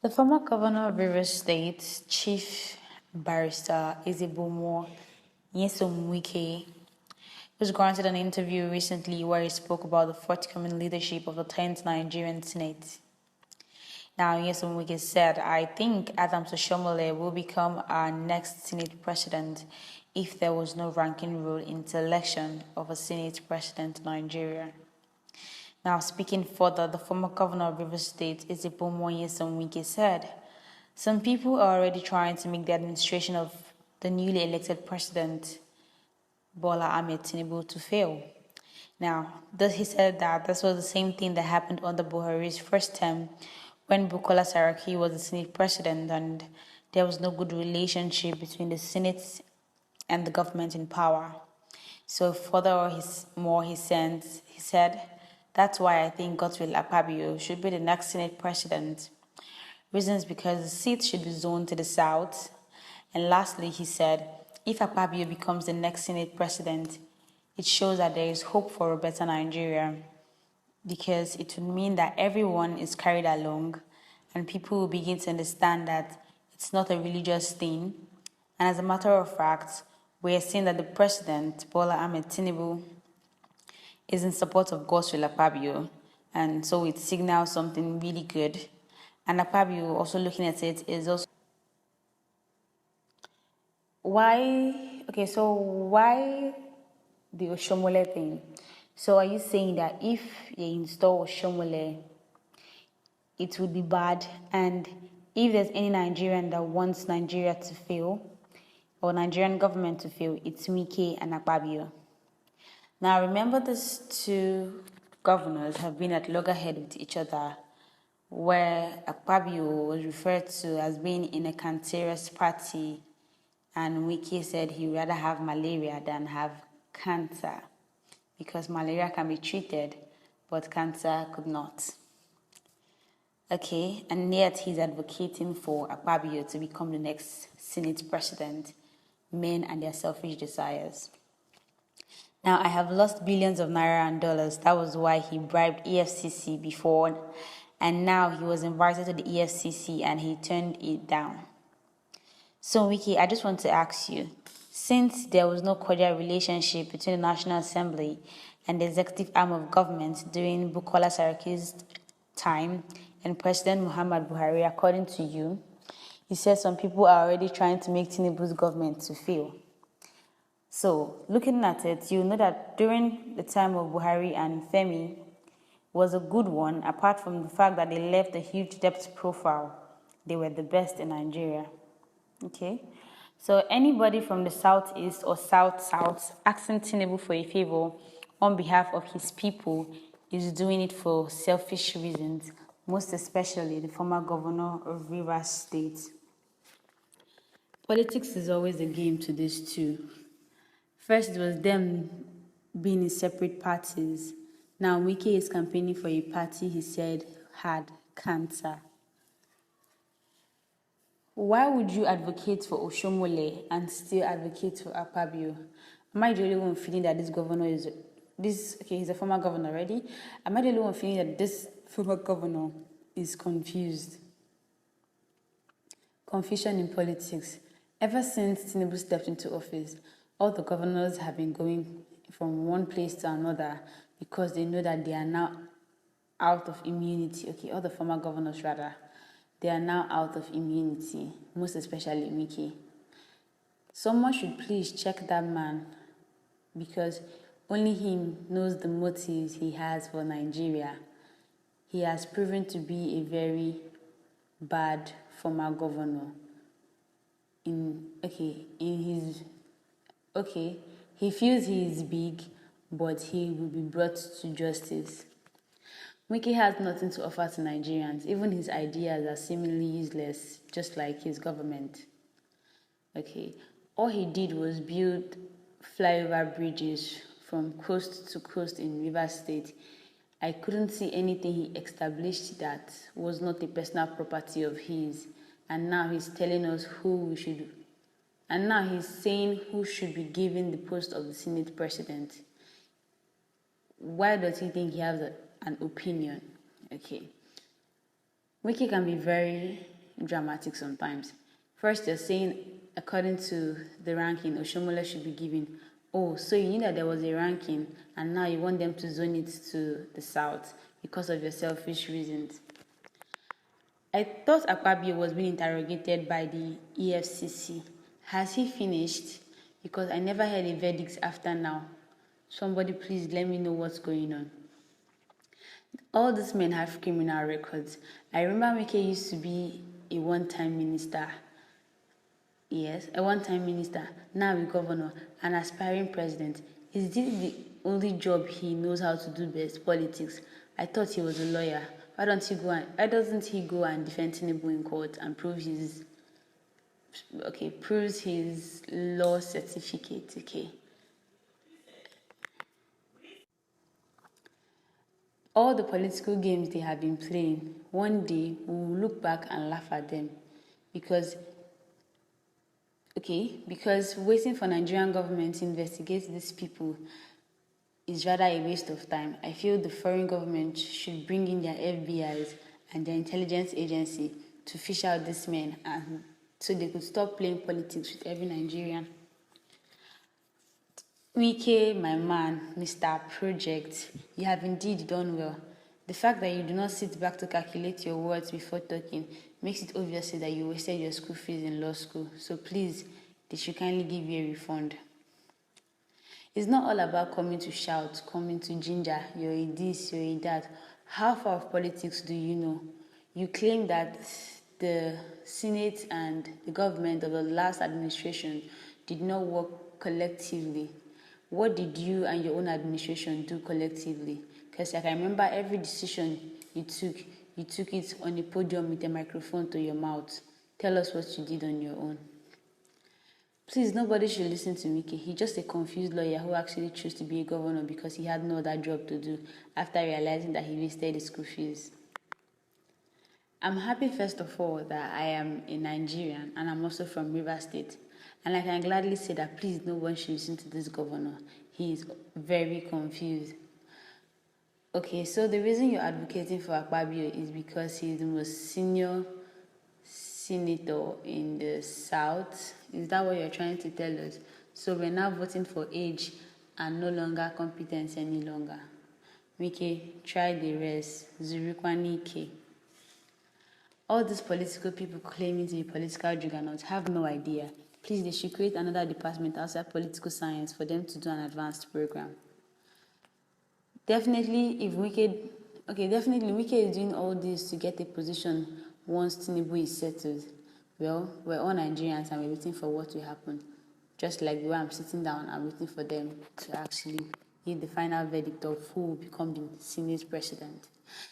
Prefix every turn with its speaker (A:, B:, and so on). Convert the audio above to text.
A: The former governor of Rivers State, Chief Barrister Ezebomo Nyesom Wike, was granted an interview recently where he spoke about the forthcoming leadership of the 10th Nigerian Senate. Now, Nyesom Wike said, I think Adams Oshomole will become our next Senate president if there was no ranking rule in the election of a Senate president in Nigeria. Now, speaking further, the former governor of Rivers State, Ezebomo Nyesom Wike, said, some people are already trying to make the administration of the newly elected president, Bola Ahmed Tinubu, to fail. Now, he said that this was the same thing that happened under Buhari's first term when Bukola Saraki was the Senate president and there was no good relationship between the Senate and the government in power. So further, he said, that's why I think Godswill Akpabio should be the next Senate president. Reasons because the seat should be zoned to the south. And lastly, he said, if Akpabio becomes the next Senate president, it shows that there is hope for a better Nigeria because it would mean that everyone is carried along and people will begin to understand that it's not a religious thing. And as a matter of fact, we are seeing that the president, Bola Ahmed Tinubu, is in support of Godswill Akpabio, and so it signals something really good. And Akpabio, also looking at it, is also why the Oshomole thing? So are you saying that if they install Oshomole, it would be bad? And if there's any Nigerian that wants Nigeria to fail, or Nigerian government to fail, it's Wike and Akpabio. Now remember, these two governors have been at loggerhead with each other, where Akpabio was referred to as being in a cancerous party, and Wike said he'd rather have malaria than have cancer, because malaria can be treated, but cancer could not. Okay, and yet he's advocating for Akpabio to become the next Senate president, men and their selfish desires. Now, I have lost billions of naira and dollars. That was why he bribed EFCC before, and now he was invited to the EFCC and he turned it down. So, Wike, I just want to ask you, since there was no cordial relationship between the National Assembly and the executive arm of government during Bukola Saraki's time and President Muhammad Buhari, according to you, you said some people are already trying to make Tinubu's government to fail. So, looking at it, you know that during the time of Buhari and Femi was a good one, apart from the fact that they left a huge debt profile. They were the best in Nigeria. Okay? So, anybody from the southeast or south-south asking Tinubu for a favor on behalf of his people is doing it for selfish reasons, most especially the former governor of Rivers State. Politics is always a game to these two. First, it was them being in separate parties. Now, Wike is campaigning for a party he said had cancer. Why would you advocate for Oshomole and still advocate for Akpabio? Am I the only one feeling that this governor is... he's a former governor already. Am I the only one feeling that this former governor is confused? Confusion in politics. Ever since Tinubu stepped into office, all the governors have been going from one place to another because they know that they are now out of immunity. Okay, all the former governors rather, they are now out of immunity, most especially Wike. Someone should please check that man because only him knows the motives he has for Nigeria. He has proven to be a very bad former governor. He feels he is big, but he will be brought to justice. Wike has nothing to offer to Nigerians. Even his ideas are seemingly useless, just like his government. All he did was build flyover bridges from coast to coast in Rivers State. I couldn't see anything he established that was not a personal property of his. And now he's telling us who should be given the post of the Senate president. Why does he think he has an opinion? Wike can be very dramatic sometimes. First, you're saying, according to the ranking, Oshomola should be given. Oh, so you knew that there was a ranking, and now you want them to zone it to the south because of your selfish reasons. I thought Akpabio was being interrogated by the EFCC. Has he finished? Because I never heard a verdict after now. Somebody please let me know what's going on. All these men have criminal records. I remember Wike used to be a one-time minister. Yes, a one-time minister, now a governor, an aspiring president. Is this the only job he knows how to do best, politics? I thought he was a lawyer. Why doesn't he go and defend Tinubu in court and proves his law certificate, okay? All the political games they have been playing, one day we will look back and laugh at them because waiting for Nigerian government to investigate these people is rather a waste of time. I feel the foreign government should bring in their FBIs and their intelligence agency to fish out these men and so they could stop playing politics with every Nigerian. Wike, my man, Mr. Project, you have indeed done well. The fact that you do not sit back to calculate your words before talking makes it obvious that you wasted your school fees in law school. So please, they should kindly give you a refund. It's not all about coming to shout, coming to ginger, you're a this, you're a that. How far of politics do you know? You claim that the Senate and the government of the last administration did not work collectively. What did you and your own administration do collectively? Because I remember every decision you took it on a podium with a microphone to your mouth. Tell us what you did on your own. Please, nobody should listen to Wike. He's just a confused lawyer who actually chose to be a governor because he had no other job to do after realizing that he wasted his school fees. I'm happy, first of all, that I am a Nigerian and I'm also from Rivers State. And I can gladly say that please, no one should listen to this governor. He is very confused. Okay, so the reason you're advocating for Akpabio is because he's the most senior senator in the South. Is that what you're trying to tell us? So we're now voting for age and no longer competence any longer. Wike, try the rest. Zurikwanike. All these political people claiming to be political juggernauts have no idea. Please, they should create another department outside political science for them to do an advanced program. Definitely, Wike is doing all this to get a position once Tinubu is settled. Well, we're all Nigerians and we're waiting for what will happen. Just like the way I'm sitting down, I'm waiting for them to actually give the final verdict of who will become the Senate president.